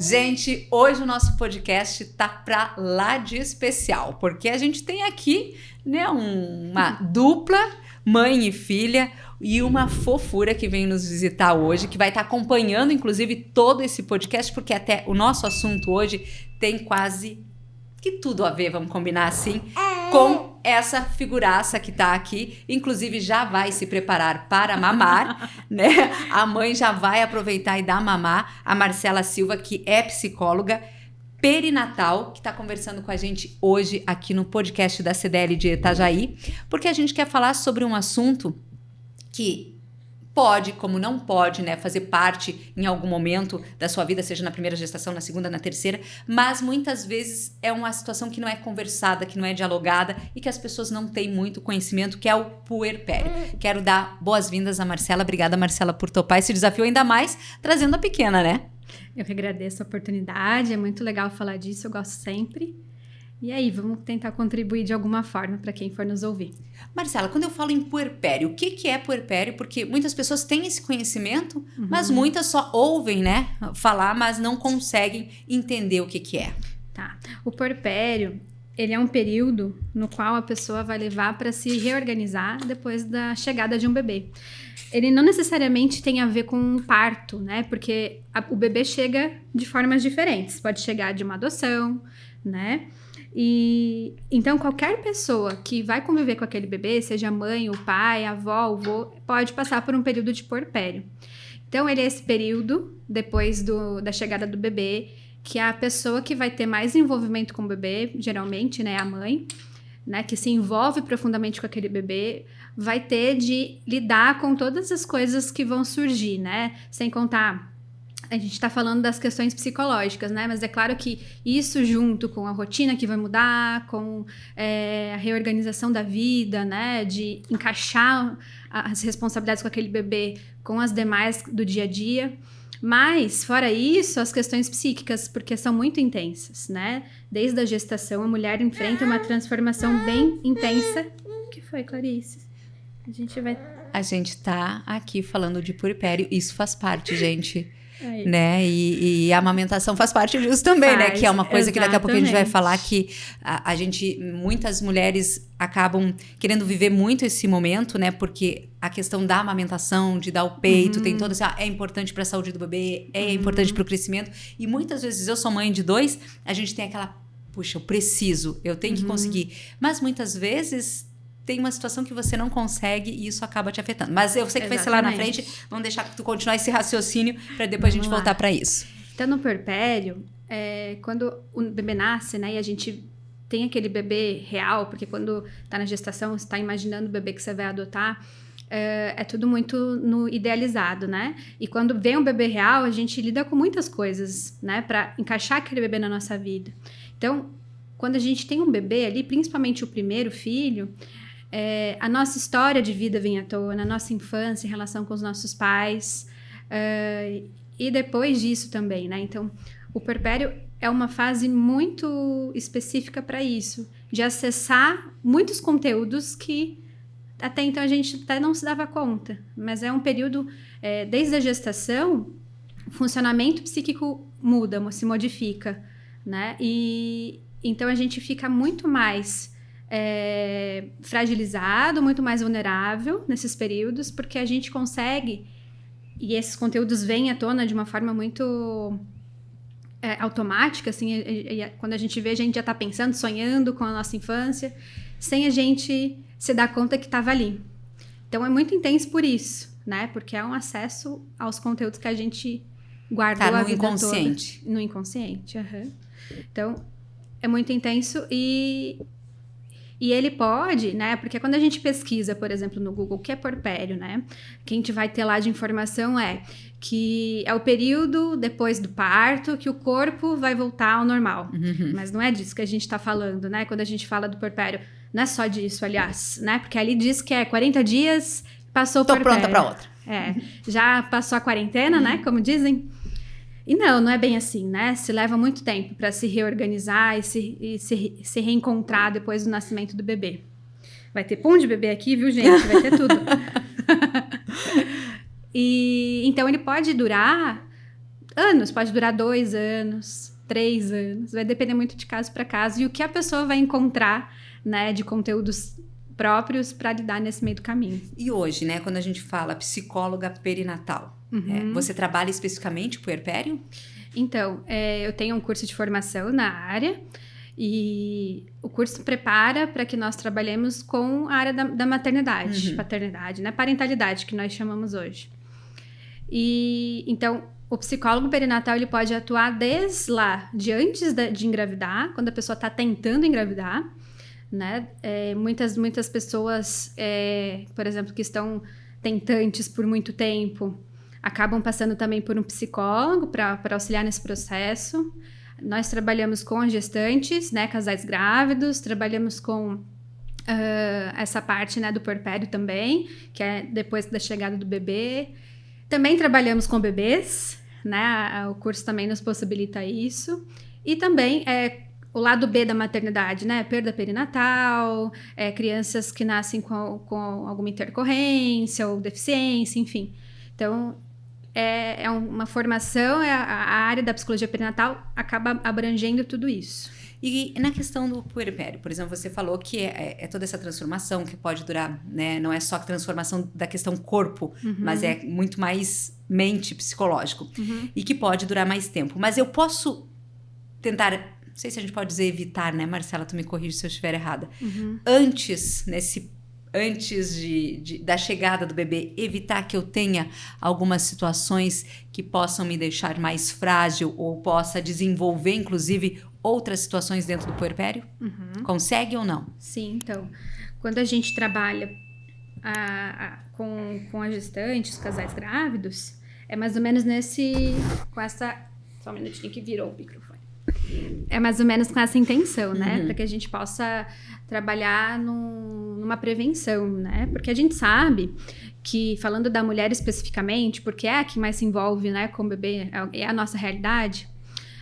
Gente, hoje o nosso podcast tá pra lá de especial, porque a gente tem aqui, né, uma dupla, mãe e filha, e uma fofura que vem nos visitar hoje, que vai estar acompanhando, inclusive, todo esse podcast, porque até o nosso assunto hoje tem quase que tudo a ver, vamos combinar assim, com essa figuraça que tá aqui, inclusive já vai se preparar para mamar, né? A mãe já vai aproveitar e dar mamar, a Marcela Silva, que é psicóloga perinatal, que está conversando com a gente hoje aqui no podcast da CDL de Itajaí, porque a gente quer falar sobre um assunto que pode, como não pode, né, fazer parte em algum momento da sua vida, seja na primeira gestação, na segunda, na terceira, mas muitas vezes é uma situação que não é conversada, que não é dialogada e que as pessoas não têm muito conhecimento, que é o puerpério. Quero dar boas-vindas a Marcela. Obrigada, Marcela, por topar esse desafio, ainda mais trazendo a pequena, né? Eu que agradeço a oportunidade, é muito legal falar disso, eu gosto sempre. E aí, vamos tentar contribuir de alguma forma para quem for nos ouvir. Marcela, quando eu falo em puerpério, o que é puerpério? Porque muitas pessoas têm esse conhecimento, mas muitas só ouvem, né, falar, mas não conseguem entender o que é. Tá. O puerpério, ele é um período no qual a pessoa vai levar para se reorganizar depois da chegada de um bebê. Ele não necessariamente tem a ver com um parto, né? Porque o bebê chega de formas diferentes. Pode chegar de uma adoção, né? E então qualquer pessoa que vai conviver com aquele bebê, seja a mãe, o pai, a avó, o avô, pode passar por um período de puerpério. Então ele é esse período, depois da chegada do bebê, que a pessoa que vai ter mais envolvimento com o bebê, geralmente, né, a mãe, né, que se envolve profundamente com aquele bebê, vai ter de lidar com todas as coisas que vão surgir, né? Sem contar, a gente está falando das questões psicológicas, né? Mas é claro que isso junto com a rotina que vai mudar, com a reorganização da vida, né? De encaixar as responsabilidades com aquele bebê com as demais do dia a dia. Mas, fora isso, as questões psíquicas, porque são muito intensas, né? Desde a gestação, a mulher enfrenta uma transformação bem intensa. O que foi, Clarice? A gente tá aqui falando de puerpério, isso faz parte, gente. Aí. Né? E a amamentação faz parte disso também, né? Que é uma coisa que daqui a pouco a gente vai falar que muitas mulheres acabam querendo viver muito esse momento, né? Porque a questão da amamentação, de dar o peito, tem toda essa, é importante para a saúde do bebê, é importante para o crescimento. E muitas vezes eu sou mãe de 2, a gente tem aquela, puxa, eu preciso, eu tenho que conseguir. Mas muitas vezes tem uma situação que você não consegue e isso acaba te afetando. Mas eu sei que vai ser lá na frente. Vamos deixar tu continuar esse raciocínio para depois a gente voltar para isso. Então, no puerpério, quando o bebê nasce, né, e a gente tem aquele bebê real, porque quando tá na gestação, você tá imaginando o bebê que você vai adotar, é tudo muito no idealizado, né? E quando vem um bebê real, a gente lida com muitas coisas, né, para encaixar aquele bebê na nossa vida. Então, quando a gente tem um bebê ali, principalmente o primeiro filho, a nossa história de vida vem à tona, a nossa infância em relação com os nossos pais, e depois disso também, né? Então, o puerpério é uma fase muito específica para isso, de acessar muitos conteúdos que até então a gente até não se dava conta, mas é um período, desde a gestação, o funcionamento psíquico muda, se modifica, né? E então a gente fica muito mais fragilizado, muito mais vulnerável nesses períodos, porque a gente consegue, e esses conteúdos vêm à tona de uma forma muito automática, assim, quando a gente vê, a gente já está pensando, sonhando com a nossa infância, sem a gente se dar conta que estava ali. Então é muito intenso por isso, né? Porque é um acesso aos conteúdos que a gente guardou a vida inconsciente. toda. No inconsciente. Então é muito intenso e ele pode, né? Porque quando a gente pesquisa, por exemplo, no Google, o que é puerpério, né? O que a gente vai ter lá de informação é que é o período depois do parto que o corpo vai voltar ao normal. Mas não é disso que a gente está falando, né? Quando a gente fala do puerpério, não é só disso, aliás, né? Porque ali diz que é 40 dias, passou o puerpério. Tô pronta para outra. Já passou a quarentena, né? Como dizem. E não é bem assim, né? Se leva muito tempo para se reorganizar e se reencontrar depois do nascimento do bebê. Vai ter pum de bebê aqui, viu, gente? Vai ter tudo. E então ele pode durar anos, pode durar 2 anos, 3 anos, vai depender muito de caso para caso e o que a pessoa vai encontrar, né, de conteúdos próprios para lidar nesse meio do caminho. E hoje, né, quando a gente fala psicóloga perinatal, você trabalha especificamente o puerpério? Então, eu tenho um curso de formação na área e o curso prepara para que nós trabalhemos com a área da maternidade, paternidade, né, parentalidade, que nós chamamos hoje. E, então, o psicólogo perinatal ele pode atuar desde lá, de antes de engravidar, quando a pessoa está tentando engravidar, né? Muitas pessoas, por exemplo, que estão tentantes por muito tempo, acabam passando também por um psicólogo para auxiliar nesse processo. Nós trabalhamos com as gestantes, né, casais grávidos, trabalhamos com essa parte, né, do puerpério também, que é depois da chegada do bebê. Também trabalhamos com bebês, né, o curso também nos possibilita isso. E também o lado B da maternidade, né? Perda perinatal, crianças que nascem com alguma intercorrência ou deficiência, enfim. Então, é uma formação, a área da psicologia perinatal acaba abrangendo tudo isso. E na questão do puerpério, por exemplo, você falou que é toda essa transformação que pode durar, né? Não é só a transformação da questão corpo, mas é muito mais mente, psicológico. E que pode durar mais tempo. Mas eu posso tentar... Não sei se a gente pode dizer evitar, né, Marcela? Tu me corrige se eu estiver errada. Antes da chegada do bebê, evitar que eu tenha algumas situações que possam me deixar mais frágil ou possa desenvolver, inclusive, outras situações dentro do puerpério? Consegue ou não? Sim, então, quando a gente trabalha com a gestante, os casais grávidos, é mais ou menos só um minutinho que virou o microfone. É mais ou menos com essa intenção, né? Para que a gente possa trabalhar numa prevenção, né? Porque a gente sabe que, falando da mulher especificamente, porque é a que mais se envolve, né, com o bebê, é a nossa realidade,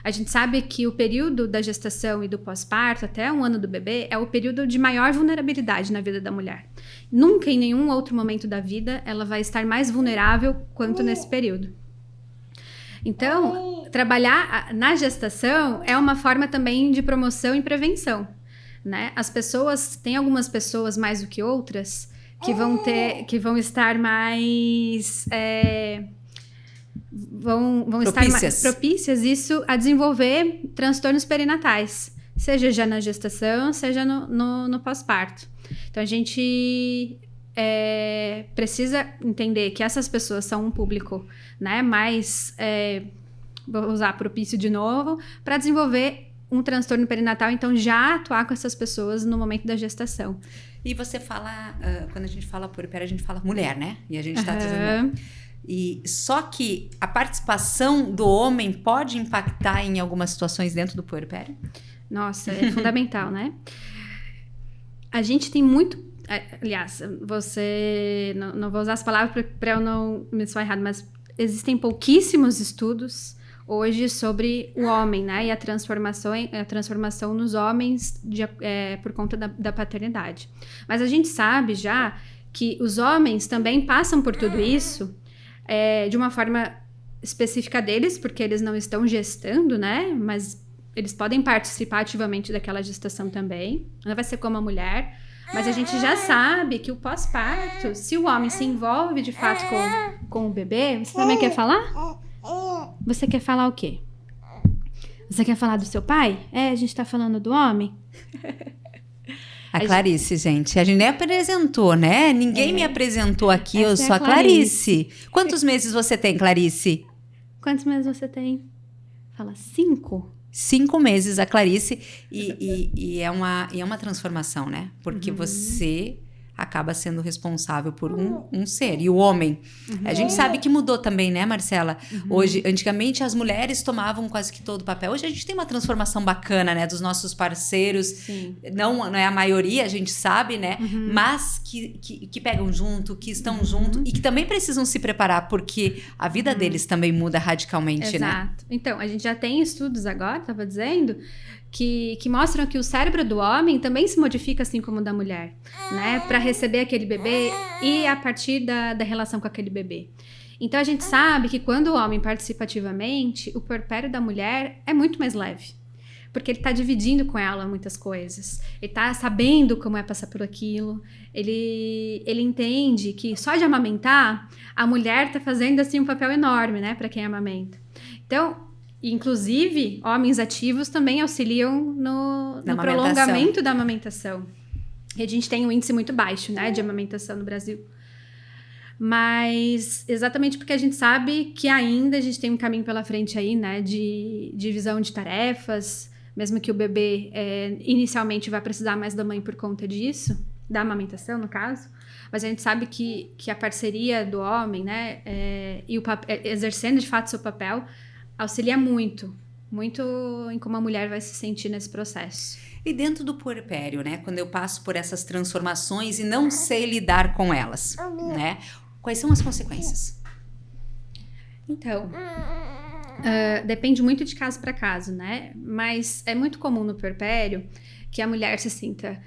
a gente sabe que o período da gestação e do pós-parto, até 1 ano do bebê, é o período de maior vulnerabilidade na vida da mulher. Nunca, em nenhum outro momento da vida, ela vai estar mais vulnerável quanto nesse período. Então, trabalhar na gestação é uma forma também de promoção e prevenção, né? Tem algumas pessoas mais do que outras que vão estar mais estar mais propícias isso a desenvolver transtornos perinatais, seja já na gestação, seja no pós-parto. Então a gente precisa entender que essas pessoas são um público, né, mais, vou usar propício de novo, para desenvolver um transtorno perinatal, então já atuar com essas pessoas no momento da gestação. E você fala, quando a gente fala puerpério, a gente fala mulher, né? E a gente está trazendo... E só que a participação do homem pode impactar em algumas situações dentro do puerpério? Nossa, é fundamental, né? A gente tem muito... Aliás, não vou usar as palavras para eu não me soar errado, mas existem pouquíssimos estudos hoje sobre o homem, né? E a transformação nos homens por conta da paternidade. Mas a gente sabe já que os homens também passam por tudo isso de uma forma específica deles, porque eles não estão gestando, né? Mas eles podem participar ativamente daquela gestação também. Não vai ser como a mulher. Mas a gente já sabe que o pós-parto, se o homem se envolve de fato com o bebê... Você também quer falar? Você quer falar o quê? Você quer falar do seu pai? A gente tá falando do homem? A Clarice, gente. A gente nem apresentou, né? Ninguém me apresentou aqui, eu sou a Clarice. Quantos meses você tem, Clarice? Quantos meses você tem? Fala, 5? 5 meses a Clarice e é uma transformação, né? Porque você acaba sendo responsável por um ser. E o homem, a gente sabe que mudou também, né, Marcela? Hoje, antigamente as mulheres tomavam quase que todo o papel. Hoje a gente tem uma transformação bacana, né, dos nossos parceiros. Sim. Não é a maioria, a gente sabe, né? Mas que pegam junto, que estão junto e que também precisam se preparar, porque a vida deles também muda radicalmente, né? Exato. Então, a gente já tem estudos agora, estava dizendo, que mostram que o cérebro do homem também se modifica assim como o da mulher, né? Para receber aquele bebê e a partir da relação com aquele bebê. Então, a gente sabe que quando o homem participa ativamente, o puerpério da mulher é muito mais leve. Porque ele está dividindo com ela muitas coisas. Ele está sabendo como é passar por aquilo. Ele entende que só de amamentar, a mulher está fazendo assim um papel enorme, né, para quem amamenta. Então, inclusive, homens ativos também auxiliam no prolongamento da amamentação. E a gente tem um índice muito baixo, né, de amamentação no Brasil. Mas exatamente porque a gente sabe que ainda a gente tem um caminho pela frente aí, né, de divisão de tarefas, mesmo que o bebê inicialmente vai precisar mais da mãe por conta disso, da amamentação, no caso, mas a gente sabe que a parceria do homem, né, e exercendo de fato seu papel, auxilia muito em como a mulher vai se sentir nesse processo. E dentro do puerpério, né, quando eu passo por essas transformações e não sei lidar com elas, né, quais são as consequências? Então, depende muito de caso para caso, né? Mas é muito comum no puerpério que a mulher se sinta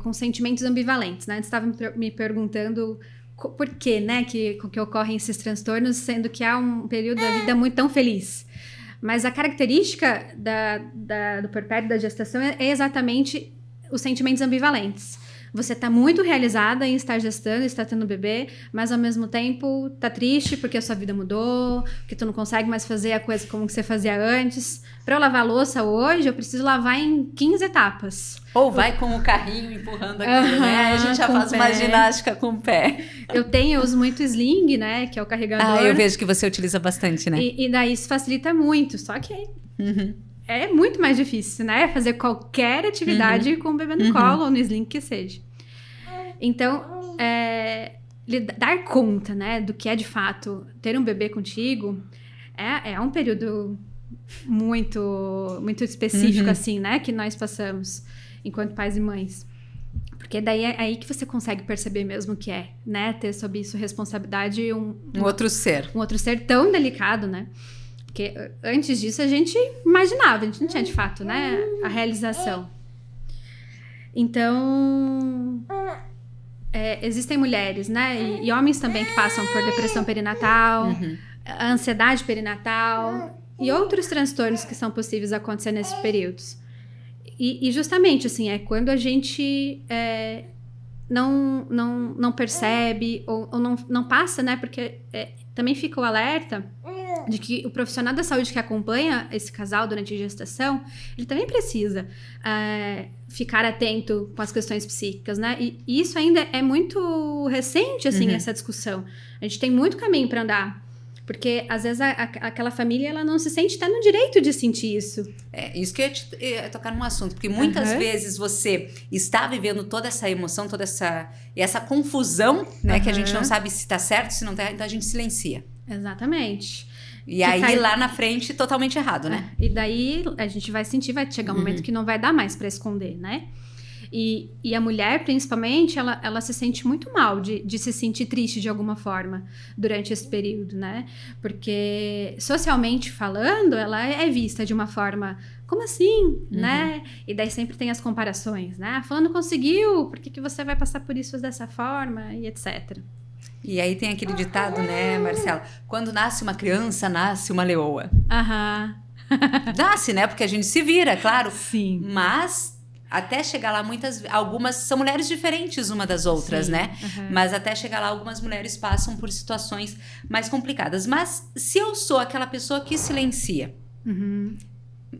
com sentimentos ambivalentes, né? Você estava me perguntando por que, né, que ocorrem esses transtornos, sendo que há um período da vida muito tão feliz. Mas a característica do puerpério, da gestação, é exatamente os sentimentos ambivalentes. Você está muito realizada em estar gestando, estar tendo bebê, mas ao mesmo tempo tá triste porque a sua vida mudou, porque tu não consegue mais fazer a coisa como que você fazia antes. Para eu lavar a louça hoje, eu preciso lavar em 15 etapas. Ou vai com o carrinho empurrando aquilo, né? A gente já faz uma ginástica com o pé. Eu uso muito sling, né? Que é o carregador. Eu vejo que você utiliza bastante, né? E daí isso facilita muito, só que é muito mais difícil, né? Fazer qualquer atividade com o bebê no colo ou no sling que seja. Então, dar conta, né, do que é de fato ter um bebê contigo é um período muito, muito específico, assim, né, que nós passamos enquanto pais e mães. Porque daí é aí que você consegue perceber mesmo o que é, né, ter sob isso responsabilidade um outro ser. Um outro ser tão delicado, né? Porque antes disso a gente imaginava, a gente não tinha de fato, né, a realização. Então, existem mulheres, né, e homens também que passam por depressão perinatal, ansiedade perinatal e outros transtornos que são possíveis acontecer nesses períodos. E justamente, assim, é quando a gente não percebe ou não passa, né, porque também fica o alerta de que o profissional da saúde que acompanha esse casal durante a gestação, ele também precisa ficar atento com as questões psíquicas, né? E isso ainda é muito recente, assim, essa discussão. A gente tem muito caminho para andar. Porque, às vezes, aquela família, ela não se sente até no direito de sentir isso. Isso que eu ia tocar num assunto. Porque muitas vezes você está vivendo toda essa emoção, toda essa confusão, né? Que a gente não sabe se está certo, se não está, então a gente silencia. Exatamente. E aí, lá na frente, totalmente errado, né? E daí, a gente vai sentir, vai chegar um momento que não vai dar mais para esconder, né? E a mulher, principalmente, ela se sente muito mal de se sentir triste de alguma forma durante esse período, né? Porque, socialmente falando, ela é vista de uma forma, como assim, né? E daí sempre tem as comparações, né? Fulano conseguiu, por que você vai passar por isso dessa forma? E etc. E aí tem aquele ditado, né, Marcela? Quando nasce uma criança, nasce uma leoa. Nasce, né? Porque a gente se vira, claro. Sim. Mas até chegar lá, algumas são mulheres diferentes uma das outras, né? Mas até chegar lá, algumas mulheres passam por situações mais complicadas. Mas se eu sou aquela pessoa que silencia,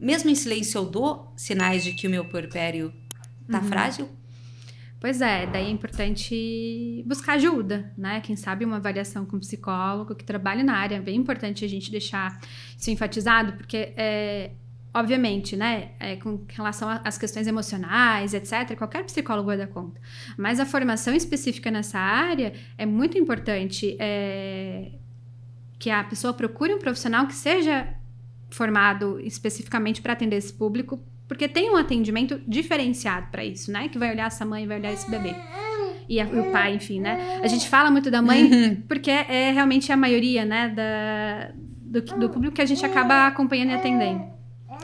mesmo em silêncio eu dou sinais de que o meu puerpério tá frágil? Pois é, daí é importante buscar ajuda, né? Quem sabe uma avaliação com um psicólogo que trabalha na área. É bem importante a gente deixar isso enfatizado, porque, obviamente, né? Com relação às questões emocionais, etc., qualquer psicólogo vai dar conta. Mas a formação específica nessa área é muito importante que a pessoa procure um profissional que seja formado especificamente para atender esse público, porque tem um atendimento diferenciado para isso, né? Que vai olhar essa mãe, vai olhar esse bebê. E o pai, enfim, né? A gente fala muito da mãe porque é realmente a maioria, né? Do público que a gente acaba acompanhando e atendendo.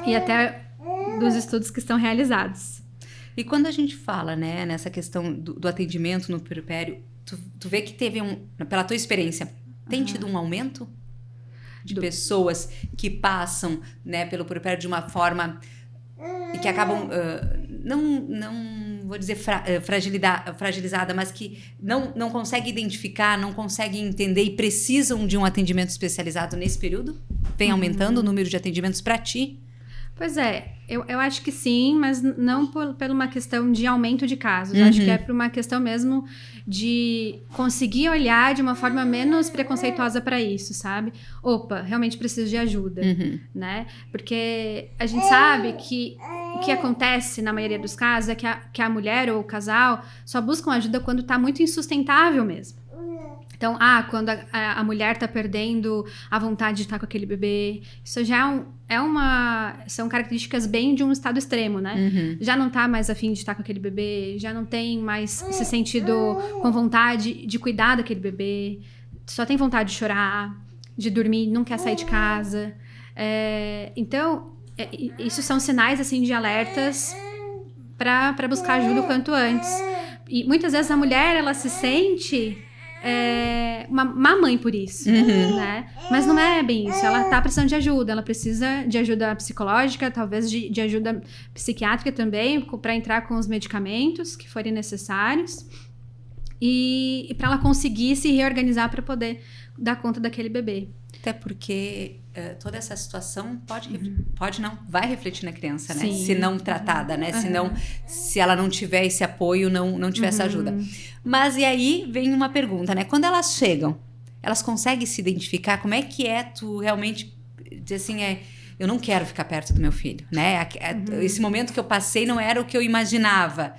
E até dos estudos que estão realizados. E quando a gente fala, né? Nessa questão do atendimento no puerpério, tu vê que teve pela tua experiência, Tem tido um aumento de pessoas que passam, né, pelo puerpério de uma forma e que acabam, não vou dizer fragilizada, mas que não conseguem identificar, não conseguem entender e precisam de um atendimento especializado nesse período? Vem aumentando o número de atendimentos para ti? Pois é, eu acho que sim, mas não por uma questão de aumento de casos. Acho que é por uma questão mesmo de conseguir olhar de uma forma menos preconceituosa para isso, sabe? Opa, realmente preciso de ajuda, né? Porque a gente sabe que o que acontece na maioria dos casos é que a mulher ou o casal só buscam ajuda quando tá muito insustentável mesmo. Então, quando a mulher tá perdendo a vontade de estar com aquele bebê, isso já são características bem de um estado extremo, né? Já não tá mais afim de estar com aquele bebê, já não tem mais se sentido com vontade de cuidar daquele bebê, só tem vontade de chorar, de dormir, não quer sair de casa. Então, isso são sinais, assim, de alertas para buscar ajuda o quanto antes. E muitas vezes a mulher, ela se sente... uma má mãe por isso, né? Mas não é bem isso, ela tá precisando de ajuda, ela precisa de ajuda psicológica, talvez de ajuda psiquiátrica também, para entrar com os medicamentos que forem necessários e para ela conseguir se reorganizar para poder dar conta daquele bebê. Até porque toda essa situação vai refletir na criança, né? Sim. Se não tratada, né? Se ela não tiver esse apoio, não tiver essa ajuda. Mas e aí vem uma pergunta, né? Quando elas chegam, elas conseguem se identificar? Como é que tu realmente dizer assim, eu não quero ficar perto do meu filho, né? Esse momento que eu passei não era o que eu imaginava.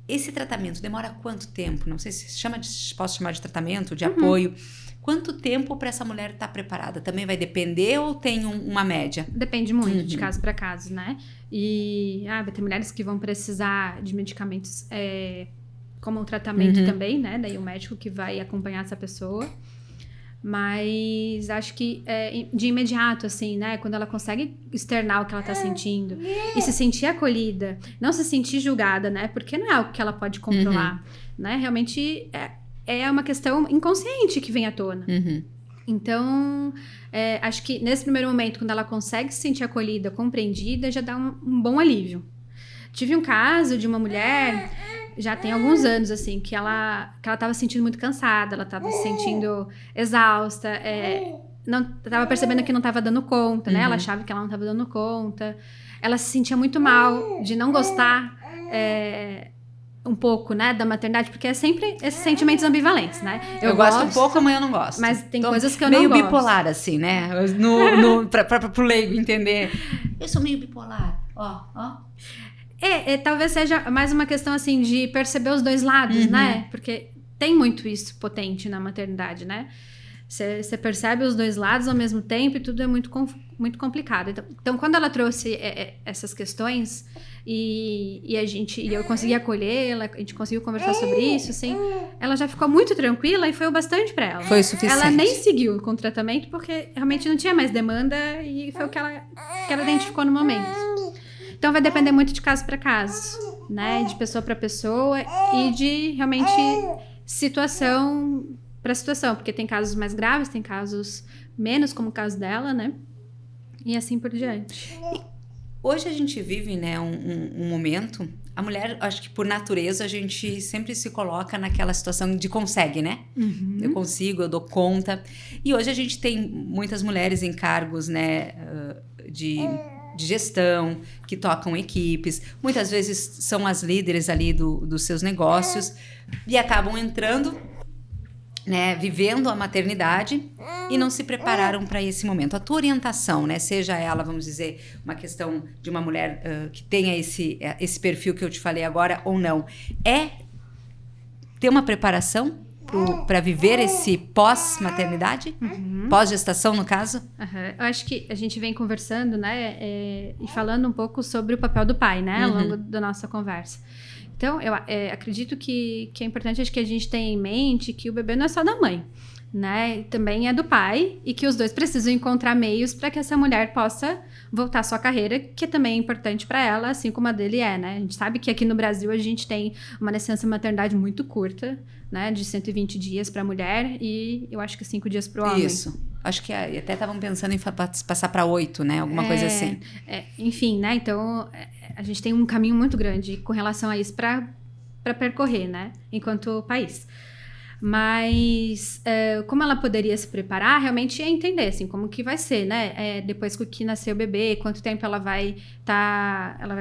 Esse tratamento demora quanto tempo? Não sei se posso chamar de tratamento, de apoio. Quanto tempo para essa mulher estar preparada? Também vai depender ou tem uma média? Depende muito de caso para caso, né? E vai ter mulheres que vão precisar de medicamentos como um tratamento também, né? Daí o médico que vai acompanhar essa pessoa. Mas acho que de imediato, assim, né? Quando ela consegue externar o que ela tá sentindo e se sentir acolhida, não se sentir julgada, né? Porque não é algo que ela pode controlar, né? Realmente é uma questão inconsciente que vem à tona. Então, acho que nesse primeiro momento, quando ela consegue se sentir acolhida, compreendida, já dá um bom alívio. Tive um caso de uma mulher, já tem alguns anos, assim, que ela tava se sentindo muito cansada, ela tava se sentindo exausta, tava percebendo que não tava dando conta, né? Ela achava que ela não tava dando conta. Ela se sentia muito mal de não gostar um pouco, né, da maternidade, porque é sempre esses sentimentos ambivalentes, né? Eu gosto um pouco, amanhã eu não gosto. Mas tem coisas que eu não gosto. Meio bipolar, assim, né? Pro leigo entender. Eu sou meio bipolar, ó. Talvez seja mais uma questão, assim, de perceber os dois lados, né? Porque tem muito isso potente na maternidade, né? Você percebe os dois lados ao mesmo tempo e tudo é muito complicado. Então, quando ela trouxe essas questões e eu consegui acolhê-la, a gente conseguiu conversar sobre isso, assim, ela já ficou muito tranquila e foi o bastante para ela. Foi o suficiente. Ela nem seguiu com o tratamento porque realmente não tinha mais demanda e foi o que ela identificou no momento. Então, vai depender muito de caso para caso, né? De pessoa para pessoa e de realmente situação para situação, porque tem casos mais graves, tem casos menos, como o caso dela, né? E assim por diante. Hoje a gente vive, né, um momento... A mulher, acho que por natureza, a gente sempre se coloca naquela situação de consegue, né? Eu consigo, eu dou conta. E hoje a gente tem muitas mulheres em cargos, né, de gestão, que tocam equipes. Muitas vezes são as líderes ali dos seus negócios e acabam entrando... né, vivendo a maternidade e não se prepararam para esse momento. A tua orientação, né, seja ela, vamos dizer, uma questão de uma mulher que tenha esse perfil que eu te falei agora ou não, é ter uma preparação para viver esse pós-maternidade? Pós-gestação, no caso? Eu acho que a gente vem conversando, né, e falando um pouco sobre o papel do pai, né, ao longo da nossa conversa. Então, eu acredito que é importante que a gente tenha em mente que o bebê não é só da mãe, né? Também é do pai, e que os dois precisam encontrar meios para que essa mulher possa voltar à sua carreira, que também é importante para ela, assim como a dele é, né? A gente sabe que aqui no Brasil a gente tem uma licença maternidade muito curta, né? De 120 dias para a mulher e eu acho que 5 dias para o homem. Isso. Acho que até estavam pensando em passar para 8, né? Alguma coisa assim. Enfim, né? Então, a gente tem um caminho muito grande com relação a isso para percorrer, né? Enquanto país. Mas como ela poderia se preparar, realmente é entender, assim, como que vai ser, né? Depois que nascer o bebê, quanto tempo ela vai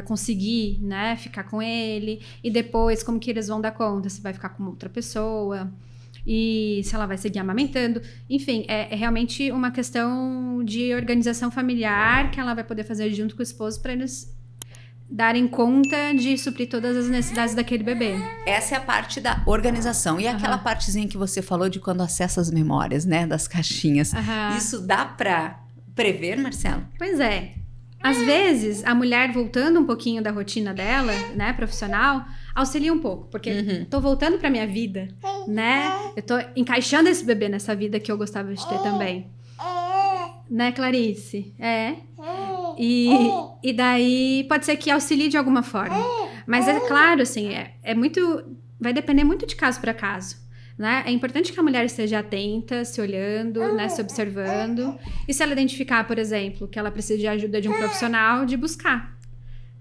conseguir, né, ficar com ele, e depois como que eles vão dar conta, se vai ficar com outra pessoa, e se ela vai seguir amamentando. Enfim, é realmente uma questão de organização familiar que ela vai poder fazer junto com o esposo para eles darem conta de suprir todas as necessidades daquele bebê. Essa é a parte da organização. E aquela partezinha que você falou de quando acessa as memórias, né? Das caixinhas. Isso dá pra prever, Marcelo? Pois é. Às vezes, a mulher voltando um pouquinho da rotina dela, né, profissional, auxilia um pouco. Porque tô voltando pra minha vida, né? Eu tô encaixando esse bebê nessa vida que eu gostava de ter também. Né, Clarice? E daí pode ser que auxilie de alguma forma. Mas é claro, assim, vai depender muito de caso para caso, né? É importante que a mulher esteja atenta, se olhando, né, se observando. E se ela identificar, por exemplo, que ela precisa de ajuda de um profissional, de buscar,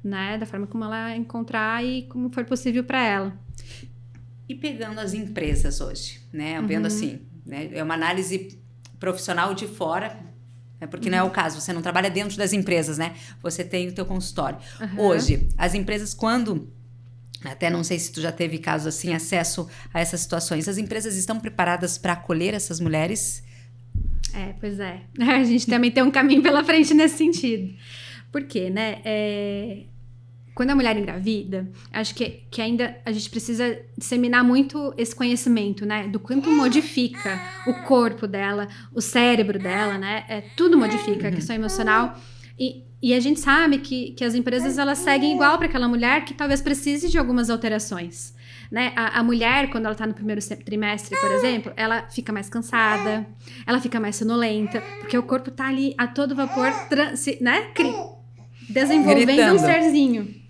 né? Da forma como ela encontrar e como for possível para ela. E pegando as empresas hoje, né? Vendo assim, né? É uma análise profissional de fora. Porque não é o caso, você não trabalha dentro das empresas, né? Você tem o teu consultório. Hoje, as empresas, quando... Até não sei se tu já teve caso assim, acesso a essas situações. As empresas estão preparadas para acolher essas mulheres? Pois é. A gente também tem um caminho pela frente nesse sentido. Por quê, né? Quando a mulher engravida, acho que ainda a gente precisa disseminar muito esse conhecimento, né? Do quanto modifica o corpo dela, o cérebro dela, né? Tudo modifica, a questão emocional. E a gente sabe que as empresas, elas seguem igual para aquela mulher que talvez precise de algumas alterações, né? A mulher, quando ela tá no primeiro trimestre, por exemplo, ela fica mais cansada, ela fica mais sonolenta, porque o corpo tá ali a todo vapor, né? Desenvolvendo gritando. Um serzinho.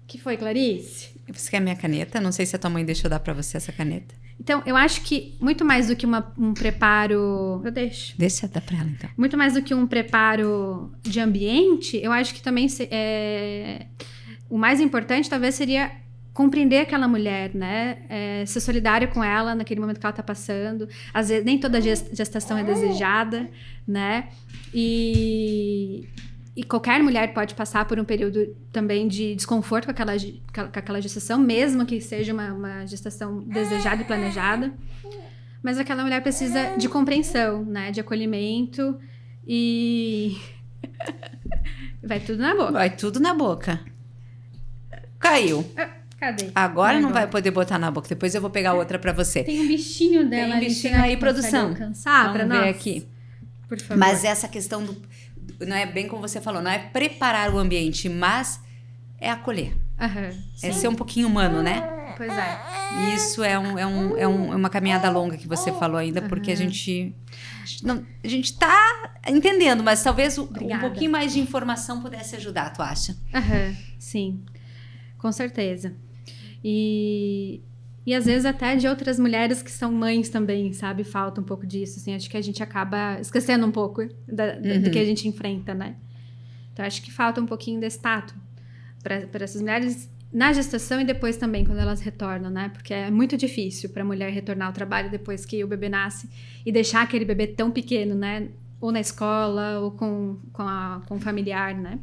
Que foi, Clarice? Você quer minha caneta? Não sei se a tua mãe deixou dar pra você essa caneta. Então, eu acho que muito mais do que um preparo... Eu deixo. Deixa dar pra ela, então. Muito mais do que um preparo de ambiente, eu acho que também o mais importante talvez seria compreender aquela mulher, né? Ser solidário com ela naquele momento que ela tá passando. Às vezes, nem toda gestação é desejada, né? E qualquer mulher pode passar por um período também de desconforto com aquela gestação, mesmo que seja uma gestação desejada e planejada. Mas aquela mulher precisa de compreensão, né? De acolhimento e... Vai tudo na boca. Vai tudo na boca. Caiu. Cadê? Agora não vai poder botar na boca. Depois eu vou pegar outra pra você. Tem um bichinho dela. Tem um bichinho aí, produção. Vamos ver aqui. Por favor. Mas essa questão não é bem como você falou, não é preparar o ambiente, mas é acolher. É ser um pouquinho humano, né? Pois é. Isso é uma caminhada longa que você falou ainda, porque a gente tá entendendo, mas talvez um pouquinho mais de informação pudesse ajudar, tu acha? Sim, com certeza. E às vezes até de outras mulheres que são mães também, sabe? Falta um pouco disso, assim. Acho que a gente acaba esquecendo um pouco do que a gente enfrenta, né? Então, acho que falta um pouquinho desse tato para essas mulheres na gestação e depois também, quando elas retornam, né? Porque é muito difícil para a mulher retornar ao trabalho depois que o bebê nasce e deixar aquele bebê tão pequeno, né? Ou na escola, ou com o familiar, né?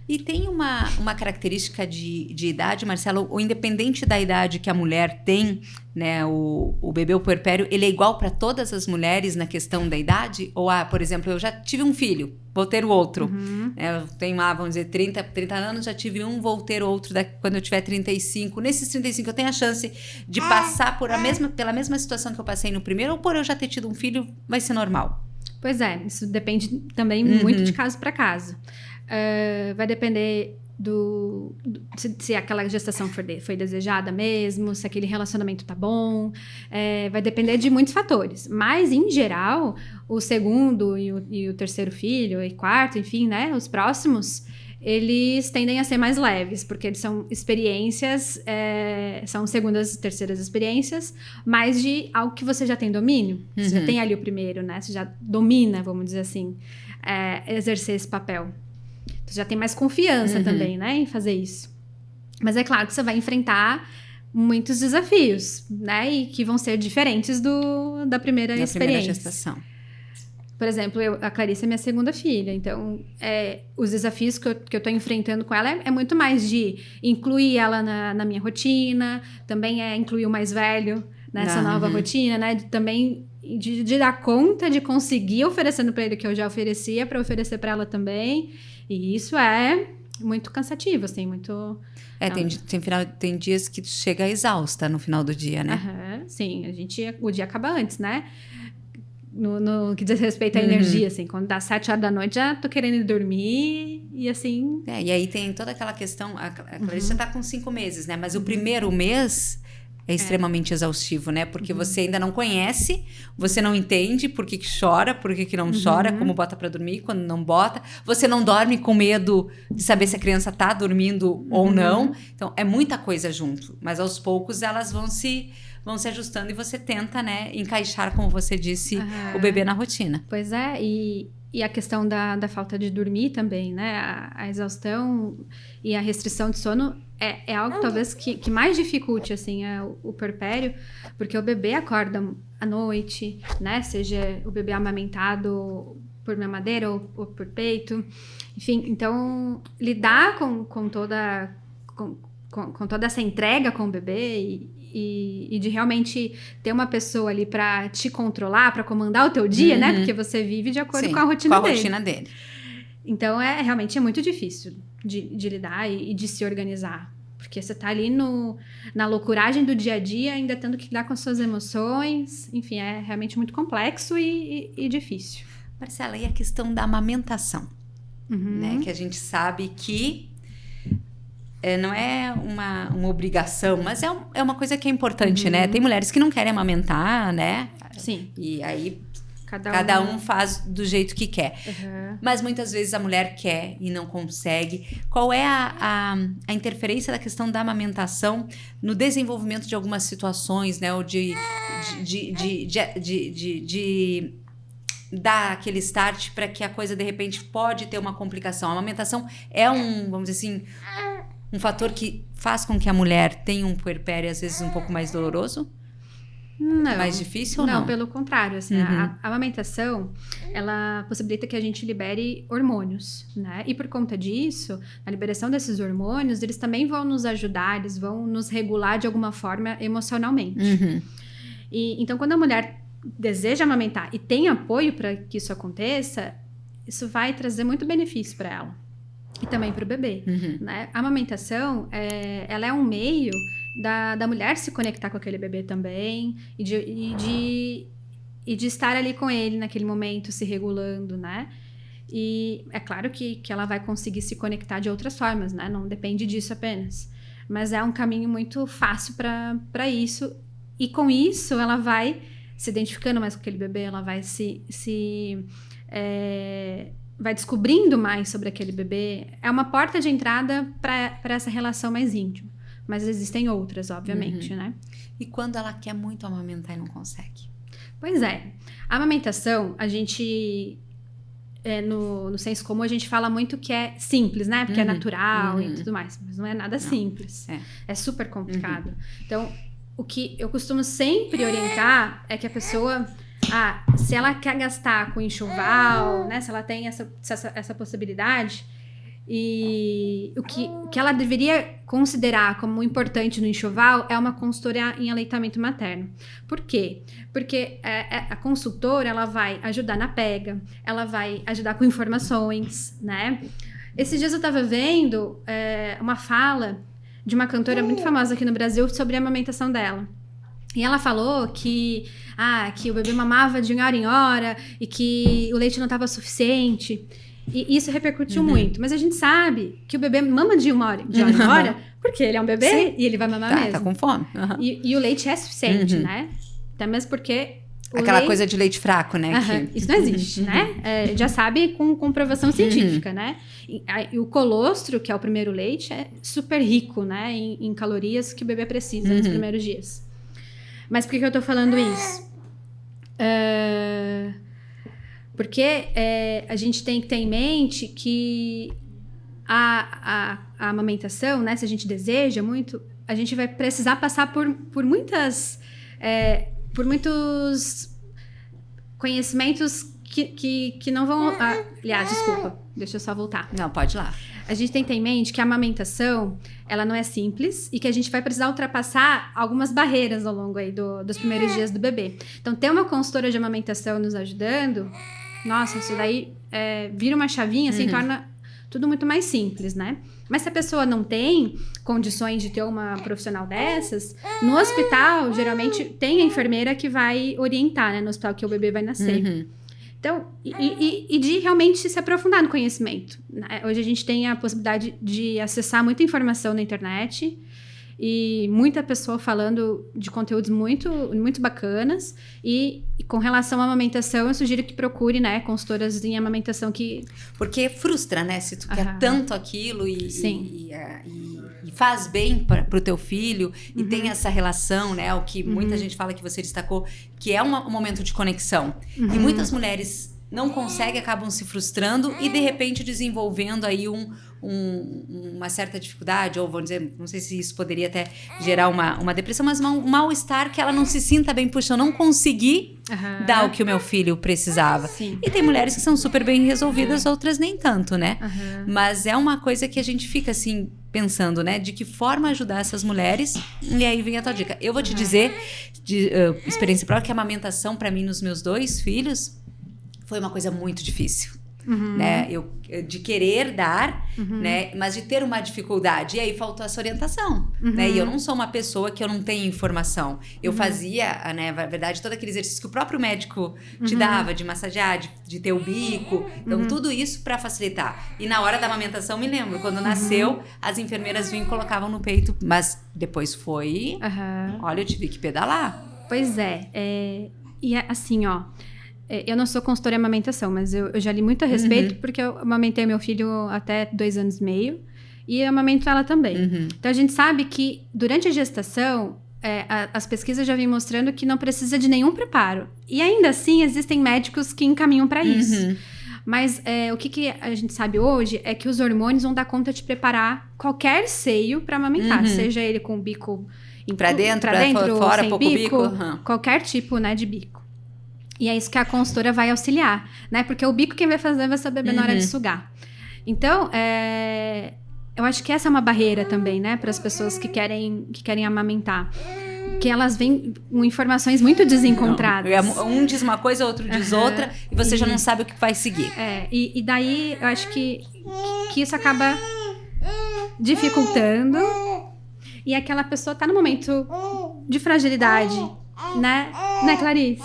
E tem uma característica de idade, Marcelo, ou independente da idade que a mulher tem, né, o bebê, o puerpério, ele é igual para todas as mulheres na questão da idade? Ou, por exemplo, eu já tive um filho, vou ter o outro. Eu tenho, vamos dizer, 30 anos, já tive um, vou ter outro quando eu tiver 35. Nesses 35 eu tenho a chance de passar pela mesma situação que eu passei no primeiro, ou por eu já ter tido um filho, vai ser normal? Pois é, isso depende também muito de caso para caso. Vai depender se aquela gestação foi desejada mesmo, se aquele relacionamento tá bom, vai depender de muitos fatores. Mas, em geral, o segundo e o terceiro filho, e quarto, enfim, né, os próximos, eles tendem a ser mais leves, porque eles são experiências, são segundas e terceiras experiências, mais de algo que você já tem domínio. Você já tem ali o primeiro, né? Você já domina, vamos dizer assim, exercer esse papel. Você já tem mais confiança também, né, em fazer isso. Mas é claro que você vai enfrentar muitos desafios, né, e que vão ser diferentes da primeira experiência. Da primeira gestação. Por exemplo, a Clarice é minha segunda filha, então os desafios que eu tô enfrentando com ela é muito mais de incluir ela na minha rotina, também incluir o mais velho nessa nova rotina, né, também de dar conta de conseguir oferecendo para ele o que eu já oferecia, para oferecer para ela também, e isso é muito cansativo, assim, muito... Tem dias que chega exausta no final do dia, né? Sim, o dia acaba antes, né? No que diz respeito à energia, assim, quando dá 7 horas da noite, já tô querendo ir dormir, e assim... E aí tem toda aquela questão, a Clarice já tá com 5 meses, né? Mas o primeiro mês é extremamente exaustivo, né? Porque você ainda não conhece, você não entende por que chora, por que não chora, como bota pra dormir, quando não bota. Você não dorme com medo de saber se a criança tá dormindo ou não. Então, é muita coisa junto. Mas aos poucos elas vão se ajustando e você tenta, né, encaixar, como você disse, o bebê na rotina. Pois é, e a questão da falta de dormir também, né? A exaustão e a restrição de sono é algo talvez que mais dificulte, assim, o puerpério, porque o bebê acorda à noite, né? Seja o bebê amamentado por mamadeira ou por peito, enfim. Então, lidar com toda essa entrega com o bebê e de realmente ter uma pessoa ali para te controlar, para comandar o teu dia, né? Porque você vive de acordo com a rotina dele. Então, realmente é muito difícil de lidar e de se organizar. Porque você tá ali na loucuragem do dia a dia, ainda tendo que lidar com as suas emoções. Enfim, é realmente muito complexo e difícil. Marcela, e a questão da amamentação? Né? Que a gente sabe que não é uma obrigação, mas é uma coisa que é importante, né? Tem mulheres que não querem amamentar, né? Sim. E aí cada um faz do jeito que quer. Mas muitas vezes a mulher quer e não consegue. Qual é a interferência da questão da amamentação no desenvolvimento de algumas situações, né? Ou de dar aquele start para que a coisa, de repente, pode ter uma complicação. A amamentação é vamos dizer assim, um fator que faz com que a mulher tenha um puerpério, às vezes, um pouco mais doloroso? Não. Mais difícil ou não? Não, pelo contrário. Assim, a amamentação, ela possibilita que a gente libere hormônios, né? E por conta disso, a liberação desses hormônios, eles também vão nos ajudar, eles vão nos regular de alguma forma emocionalmente. Então, quando a mulher deseja amamentar e tem apoio para que isso aconteça, isso vai trazer muito benefício para ela. E também para o bebê, né? A amamentação, ela é um meio da mulher se conectar com aquele bebê também e de estar ali com ele naquele momento, se regulando, né? E é claro que ela vai conseguir se conectar de outras formas, né? Não depende disso apenas. Mas é um caminho muito fácil para isso. E com isso, ela vai se identificando mais com aquele bebê, ela vai vai descobrindo mais sobre aquele bebê. É uma porta de entrada para essa relação mais íntima. Mas existem outras, obviamente, né? E quando ela quer muito amamentar e não consegue? Pois é. A amamentação, a gente... no senso comum, a gente fala muito que é simples, né? Porque é natural e tudo mais. Mas não é nada simples. É super complicado. Então, o que eu costumo sempre orientar é que a pessoa... se ela quer gastar com enxoval, né? Se ela tem essa possibilidade, e o que ela deveria considerar como importante no enxoval é uma consultoria em aleitamento materno. Por quê? Porque a consultora, ela vai ajudar na pega, ela vai ajudar com informações, né? Esses dias eu tava vendo uma fala de uma cantora muito famosa aqui no Brasil sobre a amamentação dela. E ela falou que o bebê mamava de hora em hora e que o leite não estava suficiente. E isso repercutiu muito. Mas a gente sabe que o bebê mama de hora em hora, porque ele é um bebê. Sim. E ele vai mamar mesmo. Tá com fome. E o leite é suficiente, né? Até mesmo porque... Aquela coisa de leite fraco, né? Isso não existe, né? Já sabe com comprovação científica, né? E o colostro, que é o primeiro leite, é super rico, né? Em calorias que o bebê precisa nos primeiros dias. Mas por que eu tô falando isso? Porque a gente tem que ter em mente que a amamentação, né? Se a gente deseja muito, a gente vai precisar passar por muitos conhecimentos que não vão... aliás, desculpa, deixa eu só voltar. Não, pode ir lá. A gente tem que ter em mente que a amamentação, ela não é simples e que a gente vai precisar ultrapassar algumas barreiras ao longo aí dos primeiros dias do bebê. Então, ter uma consultora de amamentação nos ajudando, nossa, isso daí vira uma chavinha, assim, torna tudo muito mais simples, né? Mas se a pessoa não tem condições de ter uma profissional dessas, no hospital, geralmente, tem a enfermeira que vai orientar, né? No hospital que o bebê vai nascer. Então, e de realmente se aprofundar no conhecimento, né? Hoje a gente tem a possibilidade de acessar muita informação na internet e muita pessoa falando de conteúdos muito, muito bacanas. E com relação à amamentação, eu sugiro que procure, né, consultoras em amamentação que... Porque frustra, né? Se tu quer tanto aquilo e faz bem para o teu filho e tem essa relação, né? O que muita gente fala que você destacou, que é um momento de conexão. E muitas mulheres não conseguem, acabam se frustrando e, de repente, desenvolvendo aí uma certa dificuldade, ou vamos dizer, não sei se isso poderia até gerar uma depressão, mas um mal-estar que ela não se sinta bem, puxa, eu não consegui dar o que o meu filho precisava. Sim. E tem mulheres que são super bem resolvidas, outras nem tanto, né? Mas é uma coisa que a gente fica, assim, pensando, né? De que forma ajudar essas mulheres. E aí vem a tua dica. Eu vou te dizer, de experiência própria, que a amamentação, para mim, nos meus 2 filhos, foi uma coisa muito difícil. Né? De querer dar, né? Mas de ter uma dificuldade. E aí faltou essa orientação. Né? E eu não sou uma pessoa que eu não tenho informação. Eu fazia, né, na verdade, todo aquele exercício que o próprio médico te dava, de massagear, de ter o bico. Então, tudo isso para facilitar. E na hora da amamentação, me lembro, quando nasceu, as enfermeiras vinham e colocavam no peito. Mas depois foi... Olha, eu tive que pedalar. Pois e assim, ó... Eu não sou consultora em amamentação, mas eu já li muito a respeito, porque eu amamentei meu filho até 2 anos e meio, e eu amamento ela também. Então, a gente sabe que, durante a gestação, as pesquisas já vêm mostrando que não precisa de nenhum preparo. E, ainda assim, existem médicos que encaminham para isso. Mas o que a gente sabe hoje é que os hormônios vão dar conta de preparar qualquer seio para amamentar, seja ele com o bico para dentro, fora, sem pouco bico. Qualquer tipo, né, de bico. E é isso que a consultora vai auxiliar, né? Porque o bico quem vai fazer vai ser o bebê na hora de sugar. Então, eu acho que essa é uma barreira também, né? Para as pessoas que querem amamentar. Que elas vêm com informações muito desencontradas. Um diz uma coisa, outro diz outra, e você já não sabe o que vai seguir. E daí, eu acho que isso acaba dificultando. E aquela pessoa tá no momento de fragilidade, né? Né, Clarice?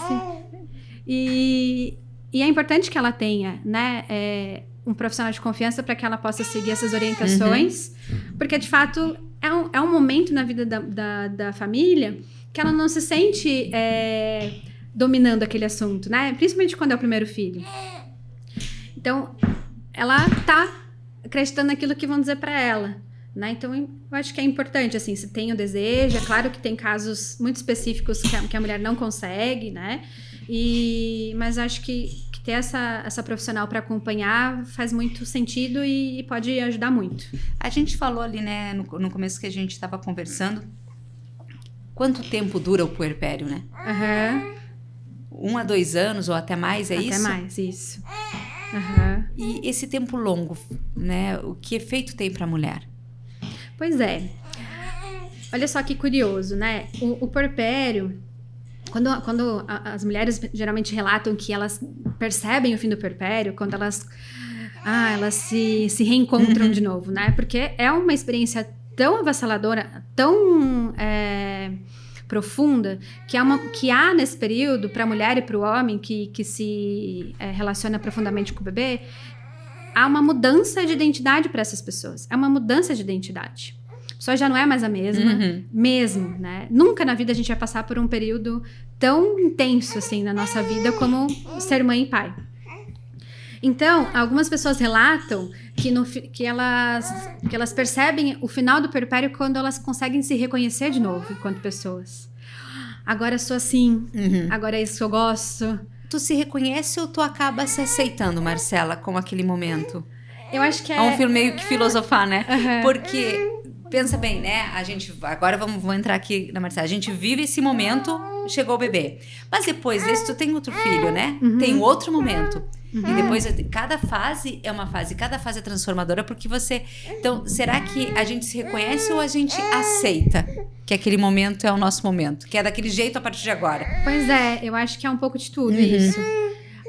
E é importante que ela tenha, né, um profissional de confiança para que ela possa seguir essas orientações, porque, de fato, é um momento na vida da família que ela não se sente dominando aquele assunto, né? Principalmente quando é o primeiro filho. Então, ela tá acreditando naquilo que vão dizer para ela, né? Então, eu acho que é importante, assim, se tem o desejo. É claro que tem casos muito específicos que a mulher não consegue, né? Mas acho que ter essa profissional para acompanhar faz muito sentido e pode ajudar muito. A gente falou ali, né, no começo que a gente estava conversando, quanto tempo dura o puerpério, né? 1 a 2 anos ou até mais, isso? Até mais, isso. E esse tempo longo, né, o que efeito tem para a mulher? Pois é. Olha só que curioso, né? O puerpério... Quando as mulheres geralmente relatam que elas percebem o fim do puerpério, quando elas se reencontram de novo, né? Porque é uma experiência tão avassaladora, tão profunda, que há nesse período, para a mulher e para o homem que se relaciona profundamente com o bebê, há uma mudança de identidade para essas pessoas. É uma mudança de identidade. A pessoa já não é mais a mesma, mesmo, né? Nunca na vida a gente vai passar por um período tão intenso, assim, na nossa vida como ser mãe e pai. Então, algumas pessoas relatam que elas percebem o final do puerpério quando elas conseguem se reconhecer de novo enquanto pessoas. Agora eu sou assim, agora é isso que eu gosto. Tu se reconhece ou tu acaba se aceitando, Marcela, com aquele momento? Eu acho que é um filme meio que filosofar, né? Porque, pensa bem, né? A gente, agora vamos entrar aqui na Marcela. A gente vive esse momento, chegou o bebê. Mas depois desse, tu tem outro filho, né? Tem outro momento. E depois, cada fase é uma fase, cada fase é transformadora, porque você... Então, será que a gente se reconhece ou a gente aceita que aquele momento é o nosso momento? Que é daquele jeito a partir de agora? Pois é, eu acho que é um pouco de tudo isso.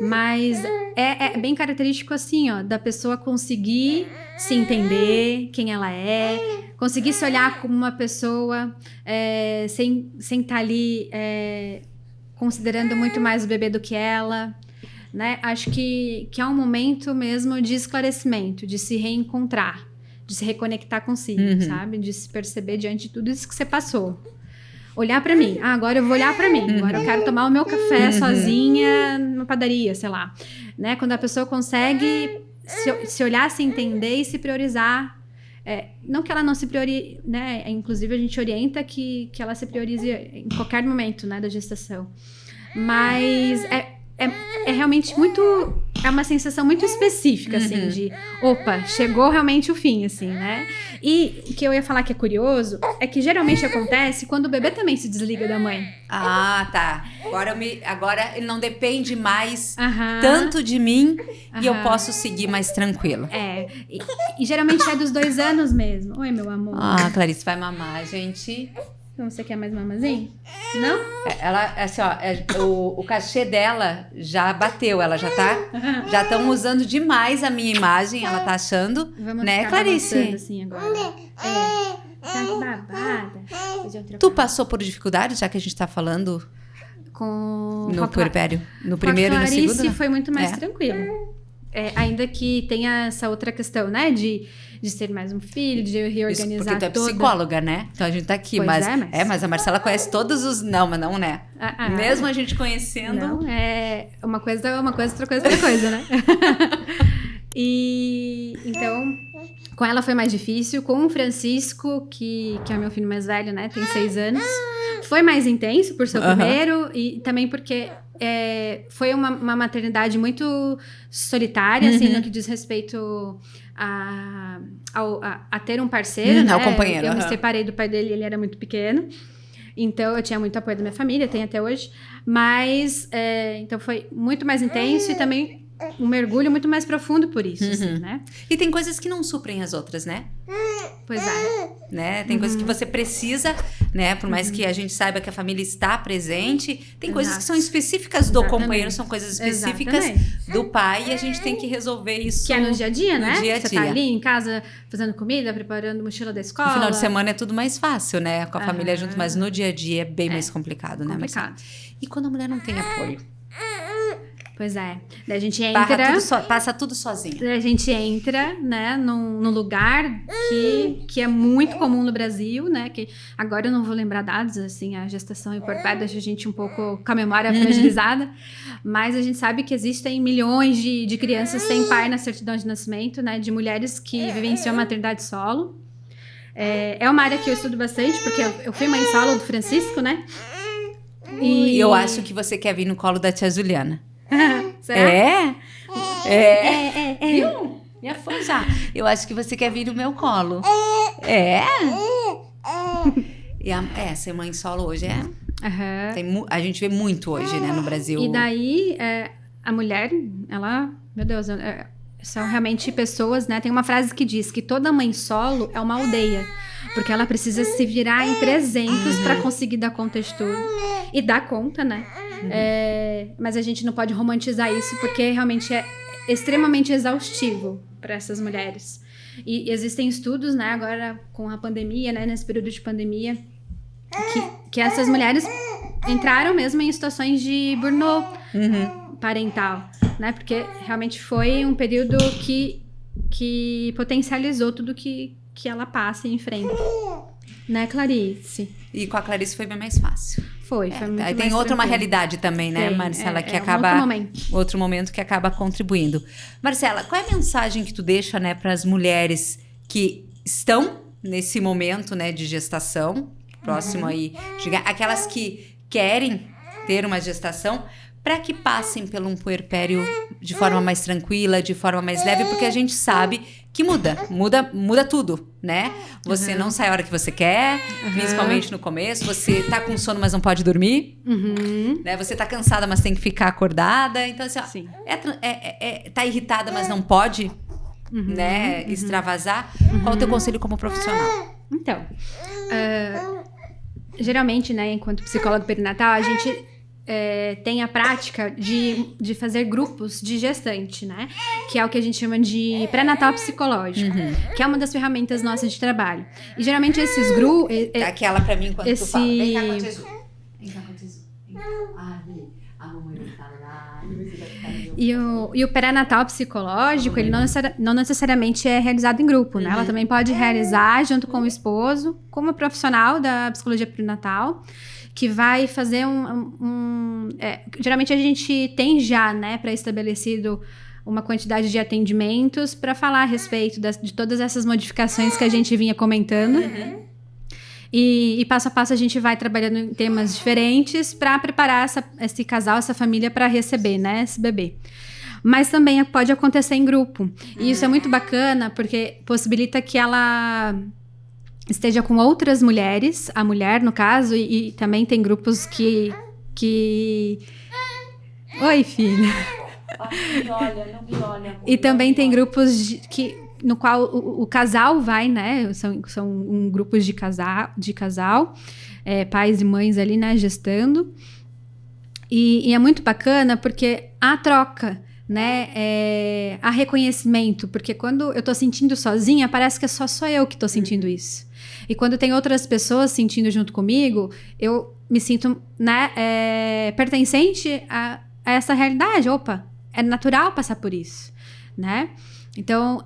Mas é bem característico assim, ó, da pessoa conseguir se entender quem ela é, conseguir se olhar como uma pessoa sem estar ali considerando muito mais o bebê do que ela, né? Acho que é um momento mesmo de esclarecimento, de se reencontrar, de se reconectar consigo, sabe? De se perceber diante de tudo isso que você passou. Olhar pra mim. Agora eu vou olhar pra mim. Agora eu quero tomar o meu café sozinha na padaria, sei lá. Né? Quando a pessoa consegue se olhar, se entender e se priorizar. Não que ela não se priorize, né? Inclusive a gente orienta que ela se priorize em qualquer momento, né, da gestação. Mas é realmente muito... É uma sensação muito específica, assim, de... Opa, chegou realmente o fim, assim, né? E o que eu ia falar que é curioso é que geralmente acontece quando o bebê também se desliga da mãe. Ah, tá. Agora ele não depende mais tanto de mim e eu posso seguir mais tranquilo. E geralmente é dos 2 anos mesmo. Oi, meu amor. Ah, Clarice vai mamar, gente... Então, você quer mais mamazinho? Não? Ela, assim, ó, o cachê dela já bateu, ela já estão usando demais a minha imagem, ela tá achando, vamos né, Clarice? Assim agora. Tá babada. Tu passou por dificuldade, já que a gente tá falando no puerpério? No primeiro e no segundo? Clarice foi muito mais tranquilo. Ainda que tenha essa outra questão, né, de ser mais um filho, de reorganizar isso porque tu é psicóloga, né? Então a gente tá aqui, mas a Marcela conhece todos os... Não, mas não, né? Mesmo a gente conhecendo... Não, uma coisa, outra coisa, né? E então, com ela foi mais difícil. Com o Francisco, que é o meu filho mais velho, né? Tem 6 anos. Foi mais intenso por ser o primeiro e também porque foi uma maternidade muito solitária, assim, no que diz respeito a ter um parceiro, né? Ao companheiro. Eu me separei do pai dele, ele era muito pequeno. Então, eu tinha muito apoio da minha família, tenho até hoje. Mas, então, foi muito mais intenso e também um mergulho muito mais profundo por isso, assim, né? E tem coisas que não suprem as outras, né? Pois é. Né? Tem coisas que você precisa, né? Por mais que a gente saiba que a família está presente, tem coisas que são específicas do companheiro, são coisas específicas do pai e a gente tem que resolver isso. Que é no dia a dia, né? Dia a dia. Você tá ali em casa fazendo comida, preparando mochila da escola. No final de semana é tudo mais fácil, né? Com a família junto, mas no dia a dia é bem mais complicado, né? Complicado. E quando a mulher não tem apoio? Pois é. Daí a gente entra... Passa tudo sozinha. Daí a gente entra, né, num lugar que é muito comum no Brasil, né? Que agora eu não vou lembrar dados, assim, a gestação e o puerpério deixa a gente um pouco com a memória fragilizada. Mas a gente sabe que existem milhões de crianças sem pai na certidão de nascimento, né? De mulheres que vivenciam a maternidade solo. É uma área que eu estudo bastante, porque eu fui mãe solo do Francisco, né? E eu acho que você quer vir no colo da tia Juliana. Será? Viu? Minha fã já. Eu acho que você quer vir no meu colo. E ser mãe solo hoje a gente vê muito hoje, né, no Brasil. E daí, a mulher, ela... Meu Deus, são realmente pessoas, né? Tem uma frase que diz que toda mãe solo é uma aldeia. Porque ela precisa se virar em 300 para conseguir dar conta de tudo. E dar conta, né? Mas a gente não pode romantizar isso, porque realmente é extremamente exaustivo para essas mulheres. E existem estudos, né, agora com a pandemia, né, nesse período de pandemia, que essas mulheres entraram mesmo em situações de burnout parental, né? Porque realmente foi um período que que potencializou tudo que ela passa e enfrenta. Né, Clarice? E com a Clarice foi bem mais fácil. Foi muito mais Aí tem outra uma tranquilo. realidade também, né, Marcela, que um acaba... outro momento. Outro momento que acaba contribuindo. Marcela, qual é a mensagem que tu deixa, né, para as mulheres que estão nesse momento, né, de gestação, próximo aí, aquelas que querem ter uma gestação, para que passem por um puerpério de forma mais tranquila, de forma mais leve, porque a gente sabe que muda tudo, né? Você não sai a hora que você quer, principalmente no começo, você tá com sono, mas não pode dormir, né? Você tá cansada, mas tem que ficar acordada, então assim, ó, tá irritada, mas não pode, né, extravasar. Qual o teu conselho como profissional? Então, geralmente, né, enquanto psicólogo perinatal, a gente tem a prática de fazer grupos de gestante, né? Que é o que a gente chama de pré-natal psicológico, que é uma das ferramentas nossas de trabalho. E geralmente esses grupos... Aquela pra mim enquanto tu fala. Vem cá com o Jesus. Vem cá com o Jesus. A mamãe tá lá. E o pré-natal psicológico, ele não necessariamente é realizado em grupo, né? Ela também pode realizar junto com o esposo, como profissional da psicologia perinatal, que vai fazer geralmente a gente tem já, né, pré-estabelecido uma quantidade de atendimentos para falar a respeito de todas essas modificações que a gente vinha comentando. E passo a passo a gente vai trabalhando em temas diferentes para preparar esse casal, essa família para receber, né, esse bebê. Mas também pode acontecer em grupo. E isso é muito bacana porque possibilita que ela esteja com outras mulheres, a mulher no caso, e também tem grupos que... Oi, filha. Não me olha. E também tem grupos no qual o casal vai, né? São grupos de casal, pais e mães ali, né? Gestando. E é muito bacana porque há troca, né? Há reconhecimento. Porque quando eu tô sentindo sozinha, parece que é só eu que tô sentindo isso. E quando tem outras pessoas sentindo junto comigo, eu me sinto, né, pertencente a essa realidade. Opa, é natural passar por isso, né? Então,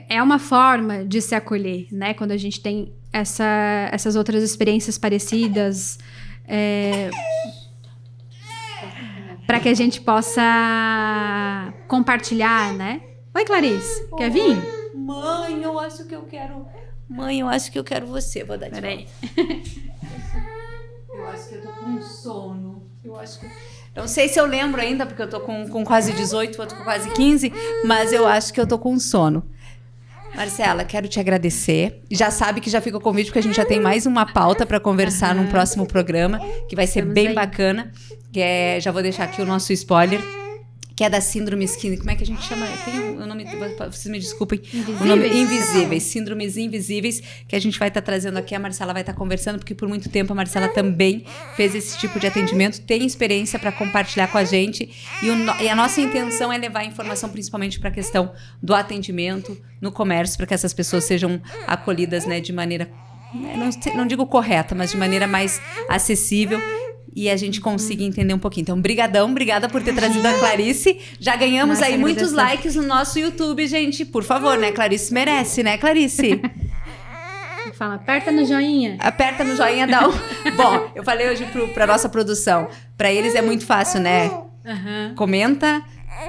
é uma forma de se acolher, né? Quando a gente tem essas outras experiências parecidas, para que a gente possa compartilhar, né? Oi, Clarice, quer vir? Mãe, eu acho que eu quero... Mãe, eu acho que eu quero você. Vou dar de Peraí. Eu acho que eu tô com sono. Eu não sei se eu lembro ainda, porque eu tô com quase 18, outro com quase 15, mas eu acho que eu tô com sono. Marcela, quero te agradecer. Já sabe que já fica o convite, porque a gente já tem mais uma pauta para conversar num próximo programa, que vai ser bem bacana. Já vou deixar aqui o nosso spoiler, que é da síndrome skin. Como é que a gente chama? Tem o nome, vocês me desculpem. Invisíveis? O nome invisíveis, síndromes invisíveis, que a gente vai estar trazendo aqui. A Marcela vai estar conversando, porque por muito tempo a Marcela também fez esse tipo de atendimento, tem experiência para compartilhar com a gente. E a nossa intenção é levar informação principalmente para a questão do atendimento no comércio, para que essas pessoas sejam acolhidas, né, de maneira, não digo correta, mas de maneira mais acessível. E a gente consiga entender um pouquinho. Então, obrigada por ter trazido a Clarice. Já ganhamos aí muitos likes no nosso YouTube, gente. Por favor, né? Clarice merece, né, Clarice? Fala, aperta no joinha. Aperta no joinha, dá um... Bom, eu falei hoje pra nossa produção. Pra eles é muito fácil, né? Comenta,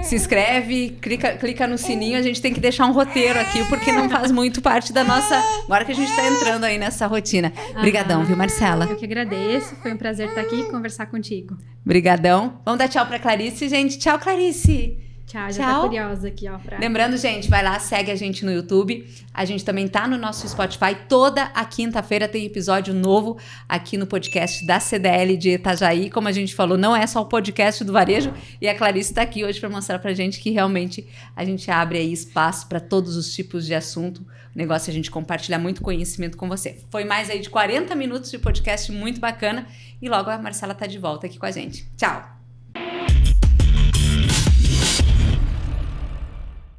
se inscreve, clica no sininho. A gente tem que deixar um roteiro aqui, porque não faz muito parte da nossa... Agora que a gente tá entrando aí nessa rotina. Obrigadão, viu, Marcela? Eu que agradeço. Foi um prazer estar aqui e conversar contigo. Obrigadão. Vamos dar tchau pra Clarice, gente. Tchau, Clarice. Tchau, já tá curiosa aqui, ó. Lembrando, gente, vai lá, segue a gente no YouTube. A gente também tá no nosso Spotify. Toda a quinta-feira tem episódio novo aqui no podcast da CDL de Itajaí. Como a gente falou, não é só o podcast do varejo. E a Clarice tá aqui hoje para mostrar pra gente que realmente a gente abre aí espaço para todos os tipos de assunto. O negócio é a gente compartilhar muito conhecimento com você. Foi mais aí de 40 minutos de podcast muito bacana. E logo a Marcela tá de volta aqui com a gente. Tchau!